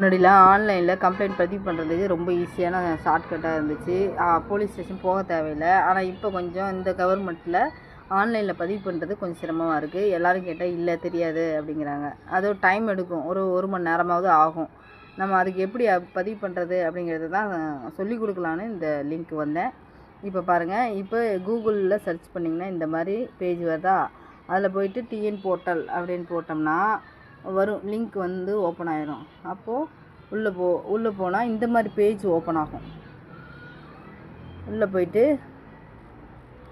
முன்னாடிலாம் ஆன்லைனில் கம்ப்ளைண்ட் பதிவு பண்ணுறதுக்கு ரொம்ப ஈஸியான ஷார்ட்கட்டாக இருந்துச்சு. போலீஸ் ஸ்டேஷன் போக தேவையில்லை. ஆனால் இப்போ கொஞ்சம் இந்த கவர்மெண்ட்டில் ஆன்லைனில் பதிவு பண்ணுறது கொஞ்சம் சிரமமாக இருக்குது. எல்லோரும் கேட்டால் இல்லை தெரியாது அப்படிங்கிறாங்க. அதுவும் டைம் எடுக்கும், ஒரு மணி நேரமாவது ஆகும். நம்ம அதுக்கு எப்படி பதிவு பண்ணுறது அப்படிங்கிறது தான் சொல்லிக் கொடுக்கலான்னு இந்த லிங்க் வந்தேன். இப்போ பாருங்கள், இப்போ கூகுளில் சர்ச் பண்ணிங்கன்னா இந்த மாதிரி பேஜ் வருதா, அதில் போயிட்டு டிஎன் போர்ட்டல் அப்படின்னு போட்டோம்னா வரும், லிங்க் வந்து ஓப்பன் ஆயிரும். அப்போது உள்ளே போனால் இந்த மாதிரி பேஜ் ஓப்பன் ஆகும். உள்ளே போயிட்டு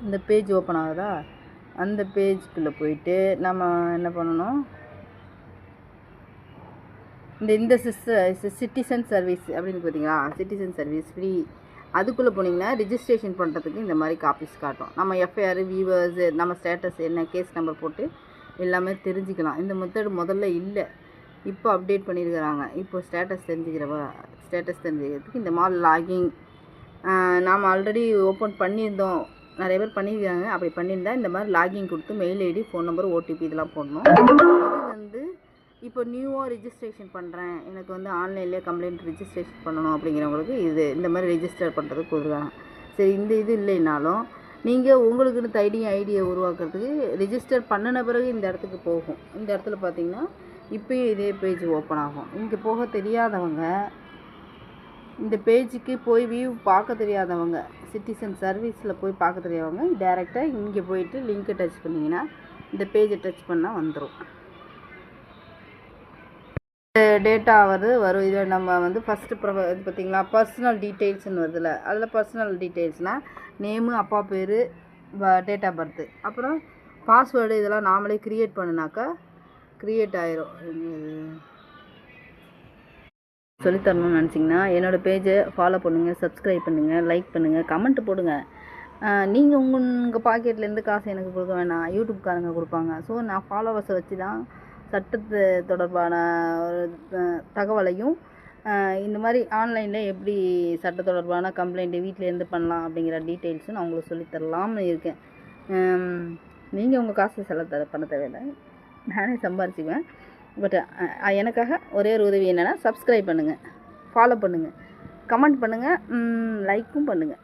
இந்த பேஜ் ஓப்பன் ஆகுதா, அந்த பேஜுக்குள்ளே போயிட்டு நம்ம என்ன பண்ணணும், இந்த சிட்டிசன் சர்வீஸ் அப்படின்னு பார்த்தீங்களா, சிட்டிசன் சர்வீஸ் ஃப்ரீ, அதுக்குள்ளே போனீங்கன்னா ரிஜிஸ்ட்ரேஷன் பண்ணுறதுக்கு இந்த மாதிரி காப்பீஸ் காட்டும். நம்ம எஃப்ஐஆர், வியூவர்ஸு, நம்ம ஸ்டேட்டஸ் என்ன, கேஸ் நம்பர் போட்டு எல்லாமே தெரிஞ்சுக்கலாம். இந்த மெத்தட் முதல்ல இல்லை, இப்போ அப்டேட் பண்ணியிருக்கிறாங்க. இப்போ ஸ்டேட்டஸ் தெரிஞ்சுக்கிறதுக்கு இந்த மாதிரி லாகிங் நாம் ஆல்ரெடி ஓப்பன் பண்ணியிருந்தோம், நிறைய பேர் பண்ணியிருக்காங்க. அப்படி பண்ணியிருந்தா இந்த மாதிரி லாகிங் கொடுத்து mail ID, phone number, OTP இதெல்லாம் போடணும். இது வந்து இப்போ நியூவாக ரிஜிஸ்ட்ரேஷன் பண்ணுறேன், எனக்கு வந்து ஆன்லைன்லேயே கம்ப்ளைண்ட் ரிஜிஸ்ட்ரேஷன் பண்ணணும் அப்படிங்கிறவங்களுக்கு இந்த மாதிரி ரெஜிஸ்டர் பண்ணுறதுக்கு கொடுக்குறாங்க. சரி, இந்த இது இல்லைனாலும் நீங்கள் உங்களுக்குன்னு ஐடியை உருவாக்குறதுக்கு ரிஜிஸ்டர் பண்ணின பிறகு இந்த இடத்துக்கு போகும். இந்த இடத்துல பார்த்தீங்கன்னா இப்போயும் இதே பேஜ் ஓப்பன் ஆகும். இங்கே போக தெரியாதவங்க, இந்த பேஜுக்கு போய் வியூ பார்க்க தெரியாதவங்க, சிட்டிசன் சர்வீஸில் போய் பார்க்க தெரியாதவங்க டைரெக்டாக இங்கே போயிட்டு லிங்க்கை டச் பண்ணிங்கன்னா இந்த பேஜை டச் பண்ணால் வந்துடும். டேட்டா வரும். இதில் நம்ம வந்து ஃபஸ்ட்டு இது பார்த்திங்களா, பர்சனல் டீட்டெயில்ஸ்னு வருதுல்ல, அதில் பர்சனல் டீட்டெயில்ஸ்னால் நேமு, அப்பா பேர், டேட் ஆஃப் பர்த்து, அப்புறம் பாஸ்வேர்டு இதெல்லாம் நாமளே க்ரியேட் பண்ணினாக்கா க்ரியேட் ஆயிரும். சொல்லித்தரணும்னு நினச்சிங்கன்னா என்னோடய பேஜை ஃபாலோ பண்ணுங்கள், சப்ஸ்கிரைப் பண்ணுங்கள், லைக் பண்ணுங்கள், கமெண்ட் போடுங்க. நீங்கள் உங்கள் பாக்கெட்லேருந்து காசு எனக்கு கொடுக்க வேணாம், யூடியூப்காரங்க கொடுப்பாங்க. ஸோ நான் ஃபாலோவர்ஸை வச்சு தான் சட்டத்து தொடர்பான ஒரு தகவலையும் இந்த மாதிரி ஆன்லைனில் எப்படி சட்ட தொடர்பான கம்ப்ளைண்ட்டு வீட்டிலேருந்து பண்ணலாம் அப்படிங்கிற டீட்டெயில்ஸும் நான் உங்களுக்கு சொல்லித்தரலாம்னு இருக்கேன். நீங்கள் உங்கள் காசு செலவு பண்ண தேவையில்லை, நானே சம்பாரிச்சுக்குவேன். பட் எனக்காக ஒரே ஒரு உதவி என்னென்னா, சப்ஸ்கிரைப் பண்ணுங்கள், ஃபாலோ பண்ணுங்கள், கமெண்ட் பண்ணுங்கள், லைக்கும் பண்ணுங்கள்.